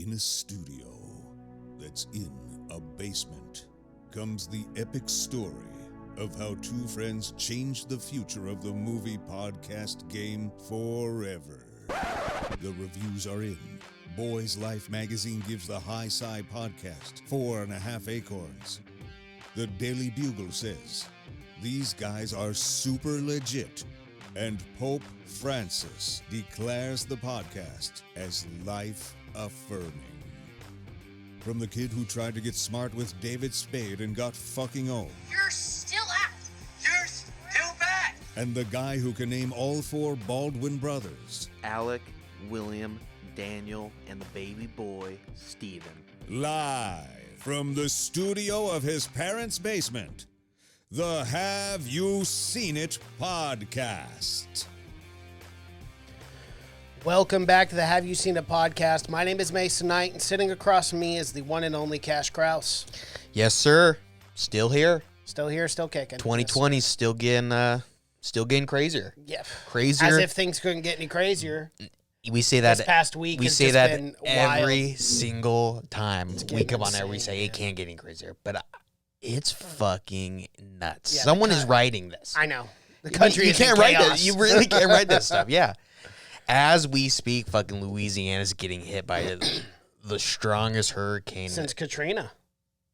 In a studio that's in a basement comes the epic story of how two friends changed the future of the movie podcast game forever. The reviews are in. Boys Life magazine gives the High Sci podcast 4.5 acorns. The Daily Bugle says, these guys are super legit. And Pope Francis declares the podcast as life-affirming. From the kid who tried to get smart with David Spade and got fucking old. You're still out. You're still bad. And the guy who can name all four Baldwin brothers. Alec, William, Daniel, and the baby boy, Stephen. Live from the studio of his parents' basement. The Have You Seen It podcast. Welcome back to the Have You Seen It podcast. My name is Mason Knight, and sitting across from me is the one and only Cash Kraus. Yes, sir. Still here. Still here, still kicking. 2020 is still getting crazier. Yeah. Crazier. As if things couldn't get any crazier. We say that this past week. We has say just that been every wild. single time we come on there. We insane, say it can't get any crazier, but it's fucking nuts. Yeah, Someone is writing this. I know. The country you is in can't write chaos. this. You really can't write this stuff. Yeah. As we speak, fucking Louisiana's getting hit by the strongest hurricane Since Katrina.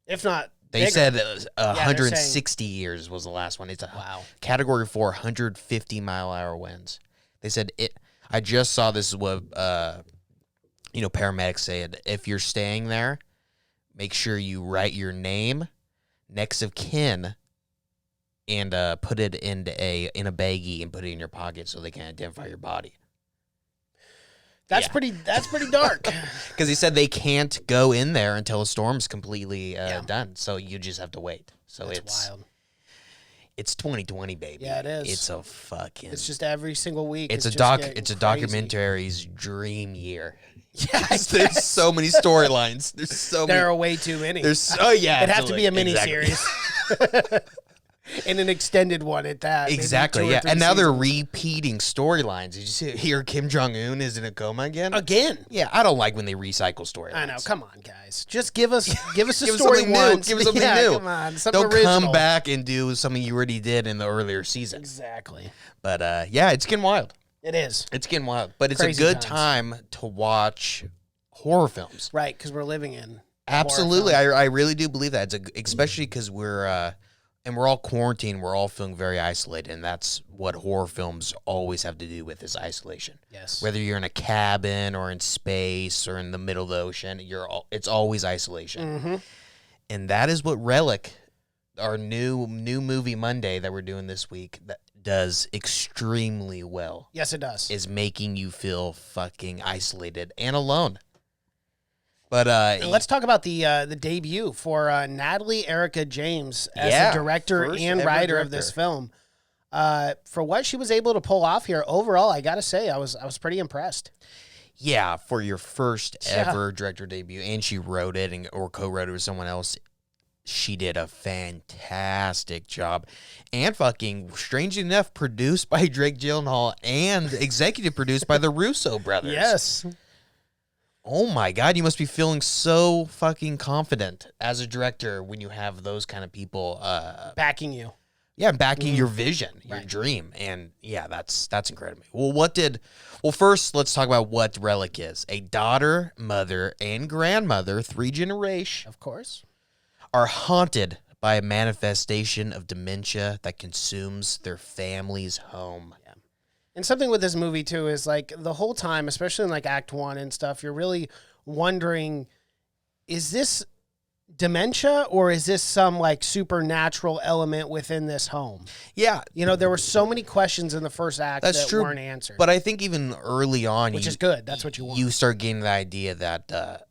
If not They bigger. said they're 160 years was the last one. It's a Wow. Category 4, 150-mile-hour winds. They said it. I just saw this is what paramedics said. If you're staying there, make sure you write your name, next of kin, and put it in a baggie and put it in your pocket so they can identify your body. That's pretty dark. Because he said they can't go in there until the storm's completely done. So you just have to wait. So That's wild. It's 2020, baby. Yeah, it is. It's a fucking. It's just every single week. It's a crazy. documentary's dream year. Yeah, There's so many storylines. There's so there many. are way too many. It'd have to be a mini-series. And an extended one at that. Exactly, maybe 2 or yeah. 3 And now they're seasons. repeating storylines. Did you hear Kim Jong-un is in a coma again? Again. Yeah, I don't like when they recycle storylines. I know. Come on, guys. Just give us a Give us story something new. once. Give us something yeah, new. Come on. Something Don't original. come back and do something you already did in the earlier season. Exactly. But yeah, it's getting wild. It is. It's getting wild. But it's Crazy a good times. time to watch horror films. Right, because we're living in Absolutely, horror I really do believe that. Especially because we're all quarantined. We're all feeling very isolated, and that's what horror films always have to do with is isolation. Yes. Whether you're in a cabin or in space or in the middle of the ocean, it's always isolation. Mm-hmm. And that is what Relic, our new movie Monday that we're doing this week, that does extremely well. Yes, it does. Is making you feel fucking isolated and alone. But and let's talk about the debut for Natalie Erica James as the director first and ever writer of this film. For what she was able to pull off here, overall, I gotta say, I was pretty impressed. yeah, for your first ever director debut, and she wrote it or co-wrote it with someone else. She did a fantastic job, and fucking strangely enough, produced by Drake Gyllenhaal and executive produced by the Russo brothers. Yes. Oh my God, you must be feeling so fucking confident as a director when you have those kind of people Backing you. backing your vision, your dream. And yeah, that's incredible. Well, first let's talk about what Relic is. A daughter, mother, and grandmother, 3 generations, Of course. are haunted by a manifestation of dementia that consumes their family's home. And something with this movie, too, is like the whole time, especially in like Act 1 and stuff, you're really wondering, is this dementia or is this some like supernatural element within this home? Yeah, You know, there were so many questions in the first act that's that true, weren't answered. But I think even early on, Which is good. That's what you want. You start getting the idea that,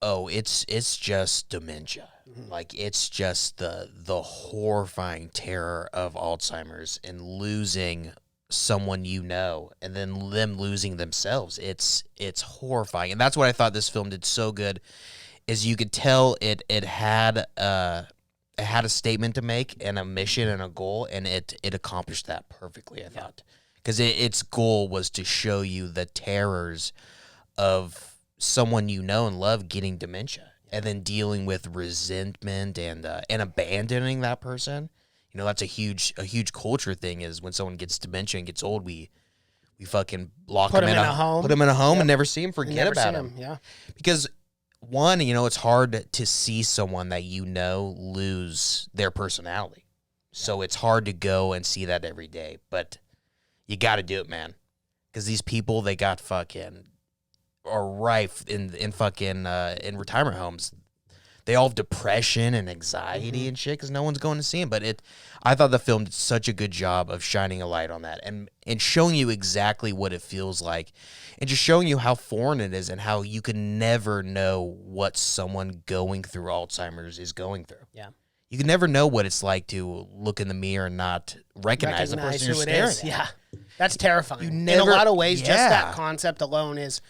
it's just dementia. Mm-hmm. Like it's just the horrifying terror of Alzheimer's and losing someone you know, and then them losing themselves. It's horrifying, and that's what I thought this film did so good. Is you could tell it had a statement to make and a mission and a goal, and it accomplished that perfectly. I thought because its goal was to show you the terrors of someone you know and love getting dementia, and then dealing with resentment and abandoning that person. You know, that's a huge culture thing. Is when someone gets dementia and gets old, we fucking lock Put them him in a home. put them in a home Yep. and never see him. Forget Never about see him. Yeah. Because one, you know, it's hard to see someone that you know lose their personality. So it's hard to go and see that every day, but you got to do it, man. Because these people, they got fucking are rife in retirement homes. They all have depression and anxiety and shit because no one's going to see them. But I thought the film did such a good job of shining a light on that and showing you exactly what it feels like, and just showing you how foreign it is and how you can never know what someone going through Alzheimer's is going through. Yeah. You can never know what it's like to look in the mirror and not recognize the person you're who it staring is. at. Yeah. That's terrifying. You In never- a lot of ways, just Yeah. that concept alone is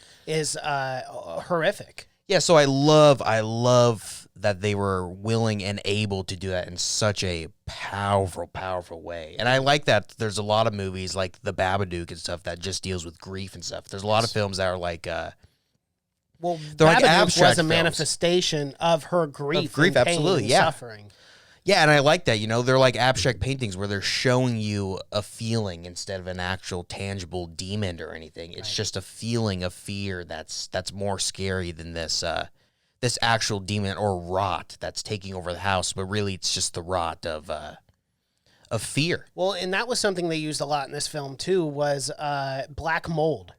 horrific. Yeah, so I love that they were willing and able to do that in such a powerful way. And I like that there's a lot of movies like The Babadook and stuff that just deals with grief and stuff. There's a lot of films that are like Well, they're like Babadook abstract was a films. manifestation of her grief, and pain absolutely, and yeah. suffering. yeah, and I like that, you know, they're like abstract paintings where they're showing you a feeling instead of an actual tangible demon or anything. It's just a feeling of fear that's more scary than this actual demon or rot that's taking over the house, but really it's just the rot of fear. Well, and that was something they used a lot in this film too, was black mold.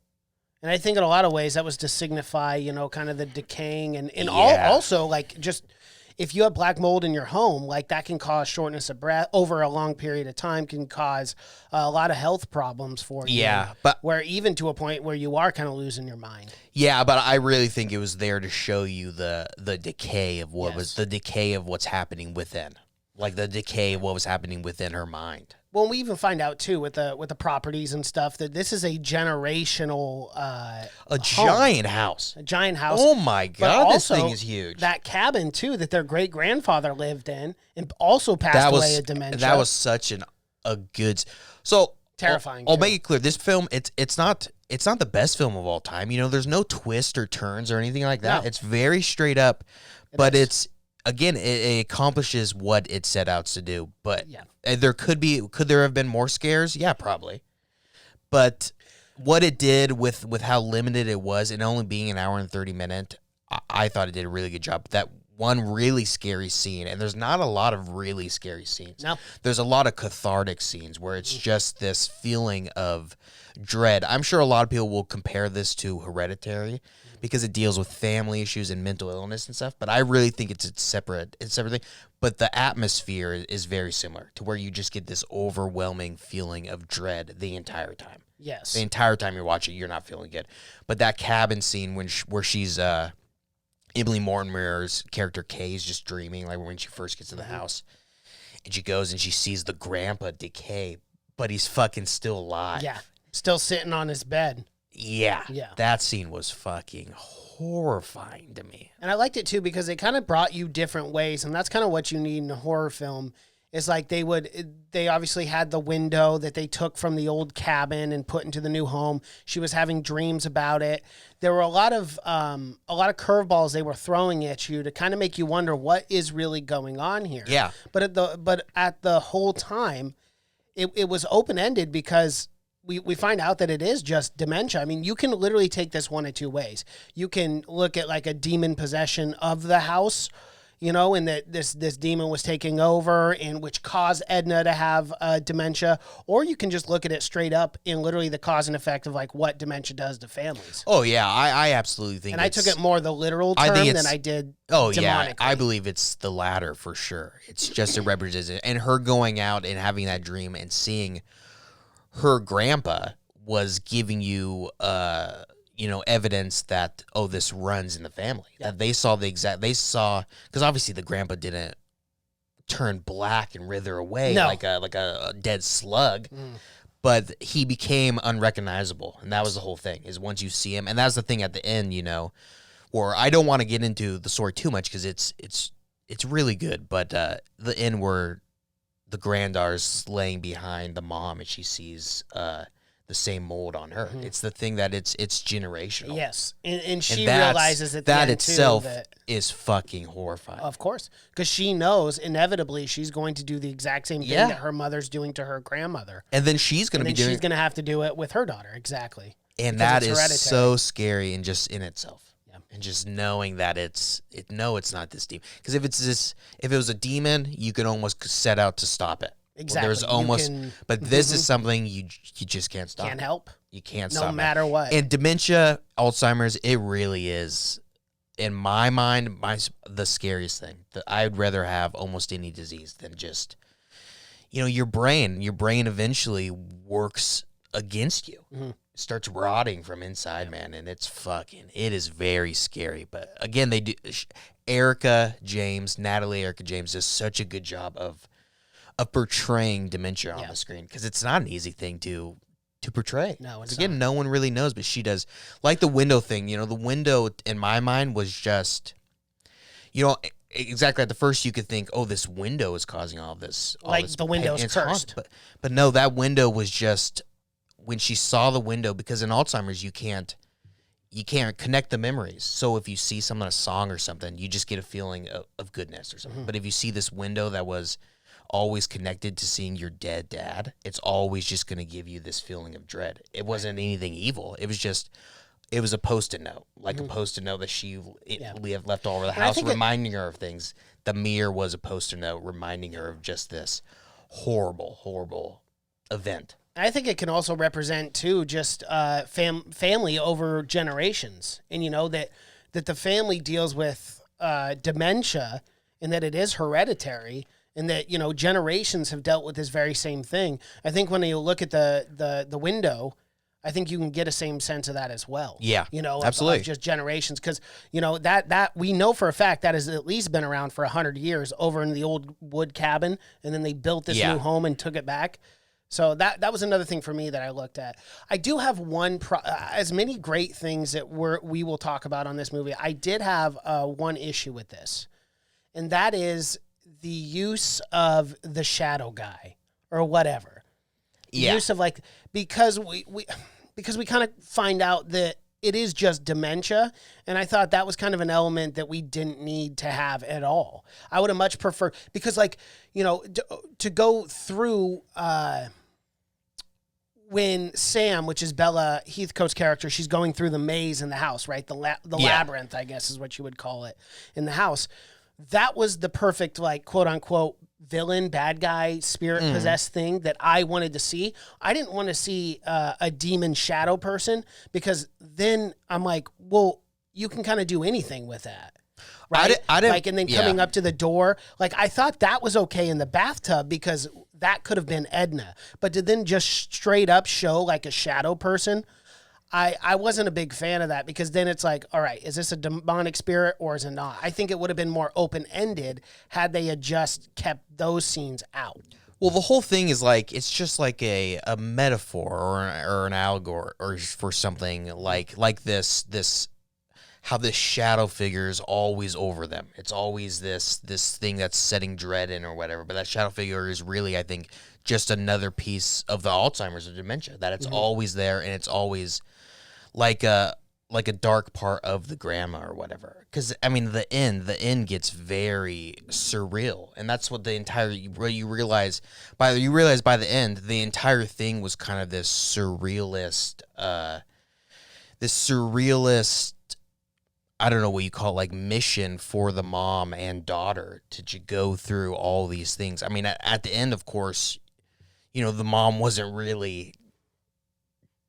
And I think in a lot of ways that was to signify, you know, kind of the decaying and also like just if you have black mold in your home, like that can cause shortness of breath over a long period of time, can cause a lot of health problems for you. Yeah, but where even to a point where you are kind of losing your mind. yeah, but I really think it was there to show you the decay of what was the decay of what's happening within. Like the decay of what was happening within her mind. Well, we even find out too with the properties and stuff that this is a generational Giant house. a giant house. Oh my But god, this also thing is huge. That cabin too that their great grandfather lived in and also passed away of dementia. That was such a good. So Terrifying, I'll too. make it clear. This film, it's not the best film of all time. You know, there's no twists or turns or anything like that. No. It's very straight up, but it's again it accomplishes what it set out to do. But Yeah. could there have been more scares? Yeah, probably. But what it did with how limited it was and only being an hour and 30 minutes, I thought it did a really good job. That one really scary scene, and there's not a lot of really scary scenes. No. There's a lot of cathartic scenes where it's just this feeling of dread. I'm sure a lot of people will compare this to Hereditary because it deals with family issues and mental illness and stuff, but I really think it's a separate thing. But the atmosphere is very similar to where you just get this overwhelming feeling of dread the entire time. Yes. The entire time you're watching, you're not feeling good. But that cabin scene where she's Emily Mortimer's character Kay is just dreaming, like when she first gets to the house, and she goes and she sees the grandpa decay, but he's fucking still alive. Yeah. Still sitting on his bed. Yeah. Yeah. That scene was fucking horrifying to me. And I liked it too because it kind of brought you different ways, and that's kind of what you need in a horror film. Is like they obviously had the window that they took from the old cabin and put into the new home. She was having dreams about it. There were a lot of curveballs they were throwing at you to kind of make you wonder what is really going on here. Yeah. But at the whole time, it was open ended because we find out that it is just dementia. I mean, you can literally take this one of two ways. You can look at like a demon possession of the house, you know, and that this demon was taking over and which caused Edna to have dementia, or you can just look at it straight up and literally the cause and effect of like what dementia does to families. Oh yeah, I absolutely think. And I took it more the literal term than I did. Oh yeah, demonically. I believe it's the latter for sure. It's just a representation, and her going out and having that dream and seeing her grandpa was giving you evidence that this runs in the family. That they saw because obviously the grandpa didn't turn black and wither away like a dead slug. But he became unrecognizable, and that was the whole thing. Is once you see him, and that's the thing at the end, or I don't want to get into the story too much because it's really good. But the end where the granddaughter's laying behind the mom and she sees the the same mold on her. It's the thing that it's generational. Yes, and she that's- realizes at the that end itself too that, is fucking horrifying. of course, because she knows inevitably she's going to do the exact same thing that her mother's doing to her grandmother, And then she's going to be doing she's going to have to do it with her daughter. Exactly, and because that it's is hereditary. so scary and just in itself. Yeah. And just knowing that it's not this demon. Because if it was a demon, you could almost set out to stop it. Exactly. There's You almost, can- but this is something you just can't stop. Can't help. You can't No stop it. matter what. And dementia, Alzheimer's, it really is, in my mind, the scariest thing. That I'd rather have almost any disease than just, your brain. Your brain eventually works against you. It starts rotting from inside, man, and it is very scary. But again, they do. Natalie Erica James does such a good job of portraying dementia on the screen, because it's not an easy thing to portray. No, it's again, not. no one really knows, but she does. Like the window thing, the window in my mind was just, exactly at the first you could think, oh, this window is causing all this. Like the window's it's cursed. haunted. But no, that window was just, when she saw the window, because in Alzheimer's you can't connect the memories. So if you see a song or something, you just get a feeling of goodness or something. But if you see this window that was always connected to seeing your dead dad, it's always just going to give you this feeling of dread. It wasn't anything evil. It was a Post-it note, like a Post-it note that she had left all over the house, reminding her of things. The mirror was a Post-it note reminding her of just this horrible, horrible event. I think it can also represent too just family over generations, and that the family deals with dementia, and that it is hereditary, and that generations have dealt with this very same thing. I think when you look at the window, I think you can get a same sense of that as well. Yeah, of absolutely. just generations, because that we know for a fact that has at least been around for 100 years over in the old wood cabin, and then they built this new home and took it back. So that was another thing for me that I looked at. I do have as many great things that we will talk about on this movie. I did have one issue with this, and that is the use of the shadow guy or whatever. The use of because we kind of find out that it is just dementia, and I thought that was kind of an element that we didn't need to have at all. I would have much preferred, because to go through when Sam, which is Bella Heathcote's character, she's going through the maze in the house, right? The labyrinth, I guess is what you would call it, in the house. That was the perfect, quote unquote, villain, bad guy, spirit possessed thing that I wanted to see. I didn't want to see a demon shadow person, because then I'm like, well, you can kind of do anything with that. Right? I didn't, and then coming up to the door, I thought that was okay in the bathtub, because that could have been Edna. But to then just straight up show a shadow person, I wasn't a big fan of that, because then it's all right, is this a demonic spirit or is it not? I think it would have been more open-ended had they had just kept those scenes out. Well, the whole thing is it's just a metaphor or an allegory or for something like this how this shadow figure is always over them. It's always this thing that's setting dread in or whatever. But that shadow figure is really, I think, just another piece of the Alzheimer's or dementia, that it's always there, and it's always like a dark part of the grandma or whatever. Because the end gets very surreal, and that's what the entire you realize by the end, the entire thing was kind of this surrealist. I don't know what you call it, mission for the mom and daughter to go through all these things. At the end, of course, the mom wasn't really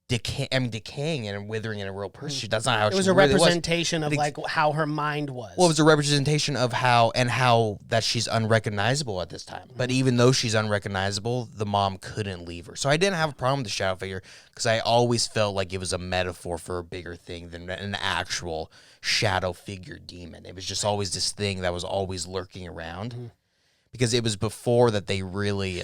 decaying and withering in a real person. That's not how it was. A really representation of how her mind was. Well, it was a representation of how that she's unrecognizable at this time. But even though she's unrecognizable, the mom couldn't leave her. So I didn't have a problem with the shadow figure, because I always felt like it was a metaphor for a bigger thing than an actual shadow figure demon. It was just always this thing that was always lurking around. Because it was before that they really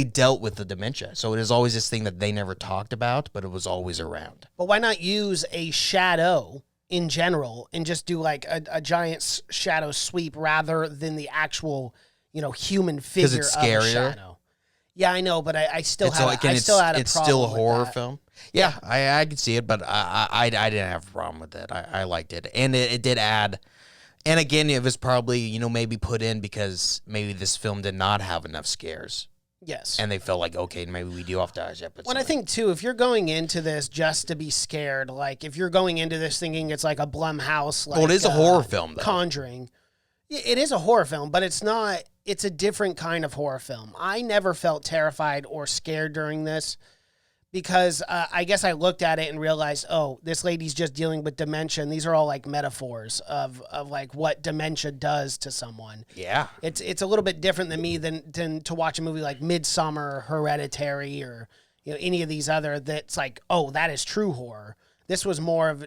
dealt with the dementia. So it is always this thing that they never talked about, but it was always around. But why not use a shadow in general and just do a giant shadow sweep rather than the actual, human figure it's of a scarier? shadow? Yeah, I know, but I still It's have like, I and still had a it's problem still a with horror that. film. Yeah, I could see it, but I didn't have a problem with it. I liked it, and it did add. And again, it was probably maybe put in because maybe this film did not have enough scares. Yes. And they felt like, okay, maybe we do have to put Well, I think, too, if you're going into this just to be scared, like, if you're going into this thinking it's like a Blumhouse, like... Well, it is a horror film, though. Conjuring. It is a horror film, but it's not... It's a different kind of horror film. I never felt terrified or scared during this because I guess I looked at it and realized, oh, this lady's just dealing with dementia, and these are all, like, metaphors of like, what dementia does to someone. Yeah. It's a little bit different than me than to watch a movie like Midsummer, Hereditary, or any of these other that's like, oh, that is true horror. This was more of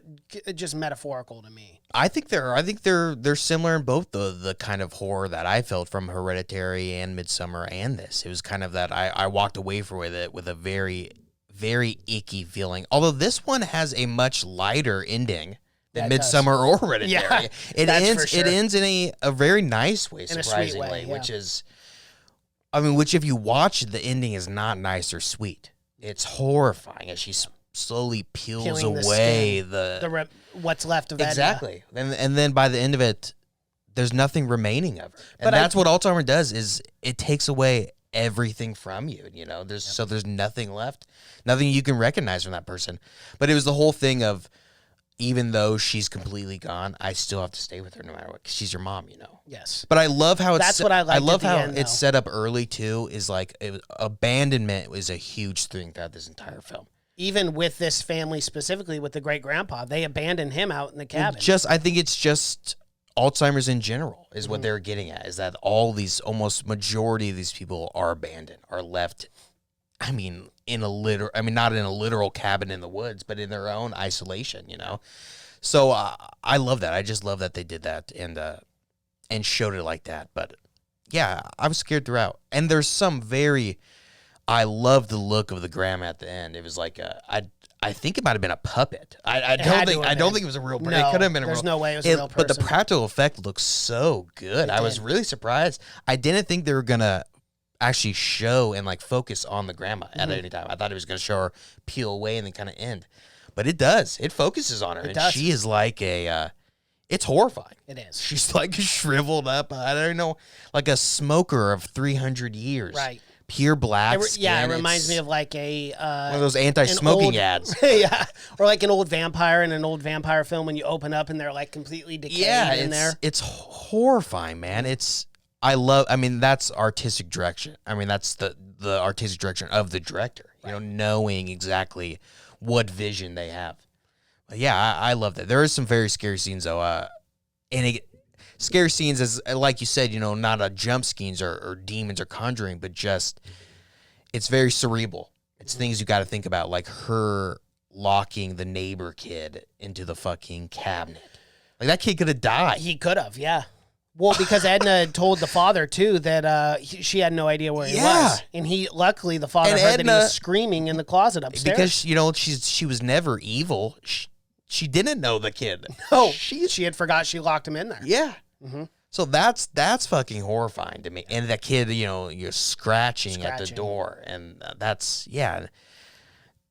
just metaphorical to me. I think they're similar in both the kind of horror that I felt from Hereditary and Midsummer and this. It was kind of that I walked away from it with a very, very icky feeling. Although this one has a much lighter ending than Midsummer or Hereditary. Yeah, it that's ends for sure. It ends in a very nice way, In a surprisingly, sweet way, yeah. which is, which if you watch, the ending is not nice or sweet. It's horrifying as she slowly peels Peeling away what's left of Edna. exactly, and then by the end of it, there's nothing remaining of her, and But that's what Alzheimer does. Is it takes away everything from you. There's nothing left, nothing you can recognize from that person. But it was the whole thing of, even though she's completely gone, I still have to stay with her no matter what, 'cause she's your mom, Yes. But I love how That's what I liked love at the how end, it's though. set up early too. Is like abandonment was a huge thing throughout this entire film. Even with this family specifically, with the great grandpa, they abandoned him out in the cabin. I think it's just Alzheimer's in general is what they're getting at, is that all these, almost majority of these people are abandoned, are left, not in a literal cabin in the woods, but in their own isolation, So I love that. I just love that they did that and showed it like that. But yeah, I was scared throughout. And there's some I love the look of the grandma at the end. It was like I think it might have been a puppet. I don't think it was a real person. No, It could have been a real. there's no way it was a real But the person. practical effect looks so good. I was really surprised. I didn't think they were gonna actually show and like focus on the grandma at any time. I thought it was gonna show her peel away and then kind of end. But it does. It focuses on her, and does. she is like it's horrifying. It is. She's like shriveled up. I don't know, like a smoker of 300 years. Right. Pure black skin. It reminds me of like a one of those anti-smoking ads. Yeah, or like an old vampire in an old vampire film when you open up and they're like completely decayed in there. It's horrifying, man. That's artistic direction. That's the artistic direction of the director. Right. Knowing exactly what vision they have. But yeah, I love that. There is some very scary scenes though. Scary scenes, as like you said, not a jump scenes or demons or conjuring, but just it's very cerebral. It's things you got to think about, like her locking the neighbor kid into the fucking cabinet. Like that kid could have died. He could have, yeah. Well, because Edna had told the father too that she had no idea where he was, and luckily the father heard that he was screaming in the closet upstairs because she was never evil. She didn't know the kid. No, she had forgot she locked him in there. Yeah. So that's fucking horrifying to me. And that kid, you're scratching at the door, and that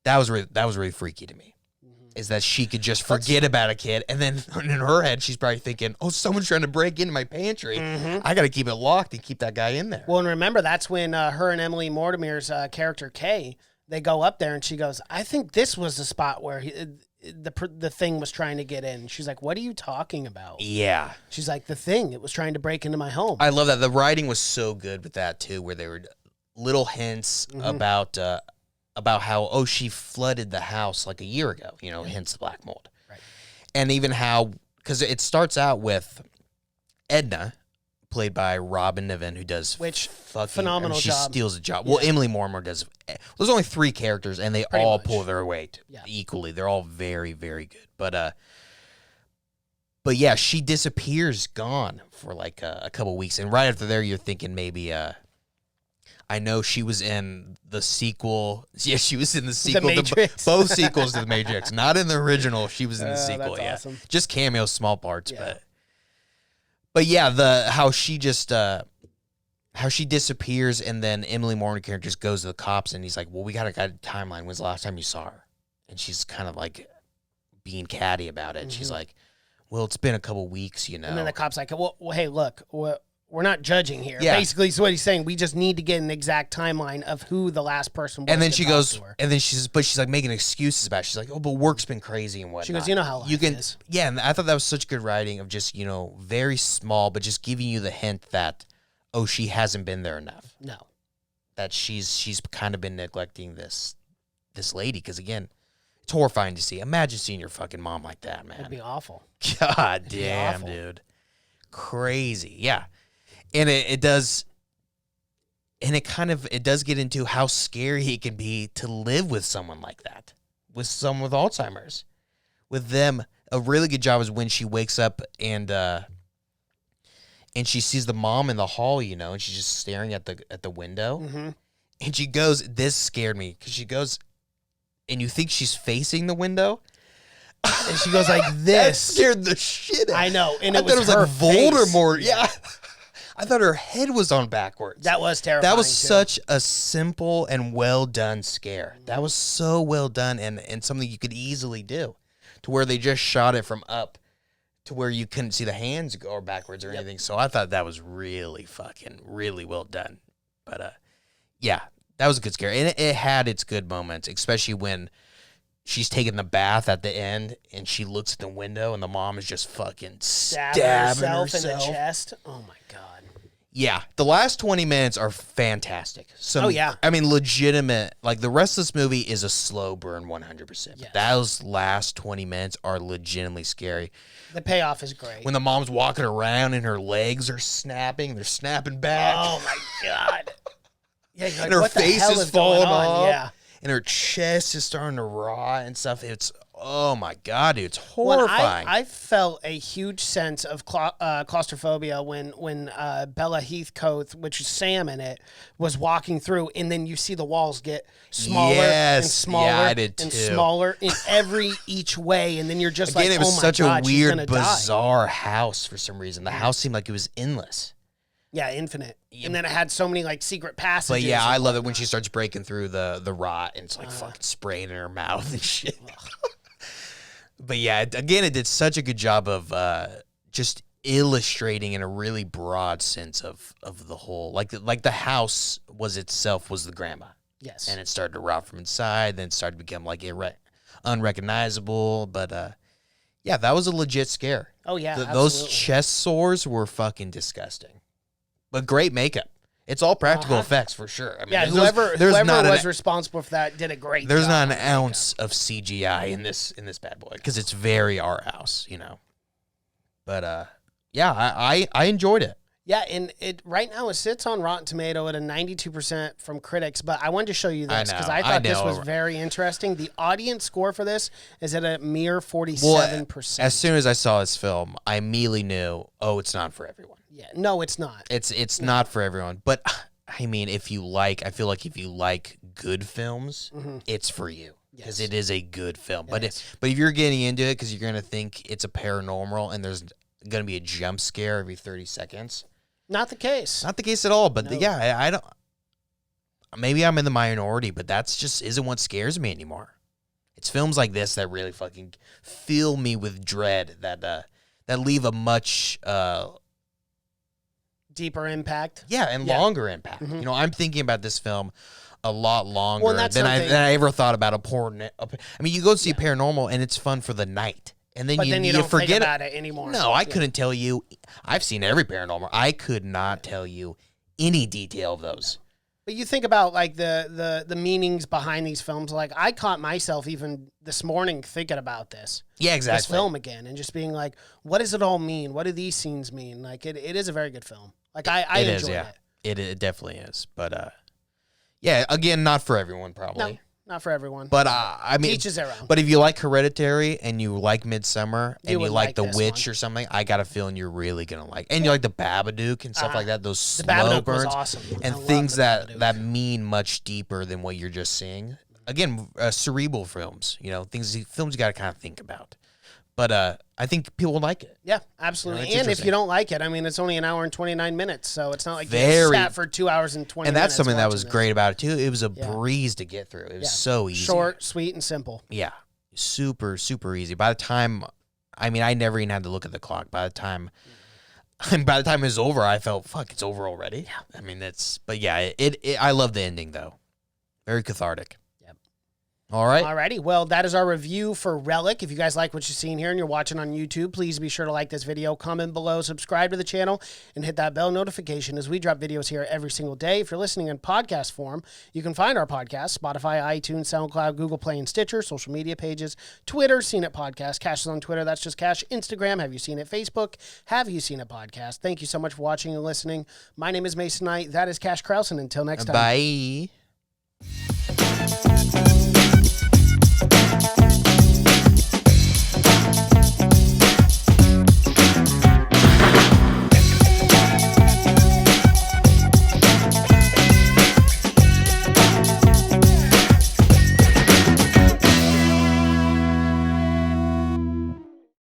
was really freaky to me. Is that she could just forget about a kid, and then in her head she's probably thinking, "Oh, someone's trying to break into my pantry. I got to keep it locked and keep that guy in there." Well, and remember that's when her and Emily Mortimer's character Kay, they go up there, and she goes, "I think this was the spot where the thing was trying to get in." She's like, "What are you talking about?" Yeah. She's like, "The thing, it was trying to break into my home." I love that. The writing was so good with that too, where there were little hints about how, she flooded the house like a year ago, hence the black mold. Right. And even how, because it starts out with Edna, played by Robin Niven, who does phenomenal she job. steals the job. Well, Emily Mortimer does. There's only 3 characters, and they Pretty all much. pull their weight equally. They're all very, very good. But yeah, she disappears, gone for like a couple weeks, and right after there, you're thinking maybe. I know she was in the sequel. Yeah, she was in the sequel. Matrix. Both sequels to The Matrix. Not in the original. She was in the sequel. That's Yeah, awesome. just cameos, small parts, Yeah. but yeah, how she just how she disappears, and then Emily Mormon character just goes to the cops, and he's like, well, we got a timeline. When's the last time you saw her? And she's kind of like being catty about it. She's like, well, it's been a couple weeks, you know. And then the cop's like, well hey, look, we're not judging here. Yeah. Basically, is what he's saying. We just need to get an exact timeline of who the last person was. And then to she talk goes, to her. and then she's like making excuses about it. She's like, oh, but work's been crazy and whatnot. She goes, you know how life is. Yeah, and I thought that was such good writing of just, you know, very small, but just giving you the hint that, oh, she hasn't been there enough. No. That she's kind of been neglecting this lady, because again, it's horrifying to see. Imagine seeing your fucking mom like that, man. It'd be awful. God damn, awful. dude. Crazy. Yeah. And it does, and it does get into how scary it can be to live with someone like that, with someone with Alzheimer's. With them, a really good job is when she wakes up and she sees the mom in the hall, you know, and she's just staring at the window. Mm-hmm. And she goes, this scared me, because she goes, and you think she's facing the window. And she goes like That this. scared the shit out. I know. And I it thought was it was her like face. Voldemort. Yeah. I thought her head was on backwards. That was terrifying. That was too. such a simple and well done scare. That was so well done, and something you could easily do, to where they just shot it from up to where you couldn't see the hands go backwards or anything. So I thought that was really well done. But yeah, that was a good scare, and it had its good moments, especially when she's taking the bath at the end and she looks at the window and the mom is just fucking stabbing herself in the chest. Oh my God. Yeah, the last 20 minutes are fantastic. Oh, yeah. I mean, legitimate. Like, the rest of this movie is a slow burn 100%. Yes. Those last 20 minutes are legitimately scary. The payoff is great. When the mom's walking around and her legs are snapping, they're snapping back. Oh my God. Yeah, you're like, And her what the face hell is going falling on? off. Yeah. And her chest is starting to rot and stuff. It's, oh my God, dude, it's When horrifying. I felt a huge sense of claustrophobia when Bella Heathcote, which is Sam in it, was walking through, and then you see the walls get smaller and Yes. smaller Yeah, I did and too. smaller in each way, and then you're just Again, like, it was oh my such God, a she's weird, gonna die. bizarre house for some reason. The house seemed like it was endless. Yeah, infinite. And then it had so many like secret passages. But yeah, and I love it when whatnot. she starts breaking through the rot and it's like fucking spraying in her mouth and shit. But yeah, again, it did such a good job of just illustrating in a really broad sense of the whole. Like the house was the grandma. Yes. And it started to rot from inside, then it started to become like unrecognizable. But yeah, that was a legit scare. Oh yeah, Those absolutely. chest sores were fucking disgusting. But great makeup. It's all practical effects for sure. I mean, Yeah, there's whoever not was an, responsible for that did a great there's job. not an ounce of CGI in this bad boy, because it's very art house, you know. But yeah, I enjoyed it. Yeah, and it right now it sits on Rotten Tomato at a 92% from critics. But I wanted to show you this because I thought this was very interesting. The audience score for this is at a mere 47%. As soon as I saw this film, I immediately knew, oh, it's not for everyone. Yeah, no, it's not. It's not for everyone. But I mean, I feel like if you like good films, it's for you. Because it is a good film. But if you're getting into it because you're going to think it's a paranormal and there's going to be a jump scare every 30 seconds. Not the case. Not the case at all. But yeah, I don't. Maybe I'm in the minority, but that's just isn't what scares me anymore. It's films like this that really fucking fill me with dread, that leave a much deeper impact. Yeah, and longer impact. You know, I'm thinking about this film a lot longer than I ever thought about a porn. I mean, you go see a paranormal and it's fun for the night. And then, you don't forget think about it anymore. No, I couldn't tell you. I've seen every paranormal. I could not tell you any detail of those. But you think about like the meanings behind these films. Like I caught myself even this morning thinking about this. Yeah, exactly. This film again, and just being like, what does it all mean? What do these scenes mean? Like it is a very good film. Like I enjoyed it. It definitely is. But yeah, again, not for everyone probably. No. Not for everyone. But I mean, each is their own. But if you like Hereditary and you like Midsummer and you like The Witch one. or something, I got a feeling you're really gonna like. And you like the Babadook and stuff like that. Those slow Babadook was burns awesome. and things that mean much deeper than what you're just seeing. Again, cerebral films. You know, films you got to kind of think about. But I think people will like it. Yeah, absolutely. it's And if interesting. you don't like it, I mean, it's only an hour and 29 minutes, so it's not like you Very- sat for 2 hours and 20 And minutes. that's something that watching was this. great about it too. It was a Yeah. breeze to get through. It was Yeah. so easy. Short, sweet, and simple. Yeah. Super, super easy. By the time, I mean, I never even had to look at the clock. By the time it was over, I felt, fuck, it's over already. Yeah. I mean, but yeah, I love the ending though. Very cathartic. Yep. All right. Alrighty, well, that is our review for Relic. If you guys like what you're seeing here and you're watching on YouTube, please be sure to like this video, comment below, subscribe to the channel, and hit that bell notification as we drop videos here every single day. If you're listening in podcast form, you can find our podcast, Spotify, iTunes, SoundCloud, Google Play, and Stitcher, social media pages, Twitter, Seen It Podcast. Cash is on Twitter, that's just Cash. Instagram, Have You Seen It? Facebook, Have You Seen It Podcast. Thank you so much for watching and listening. My name is Mason Knight. That is Cash Krause, and until next time. Bye.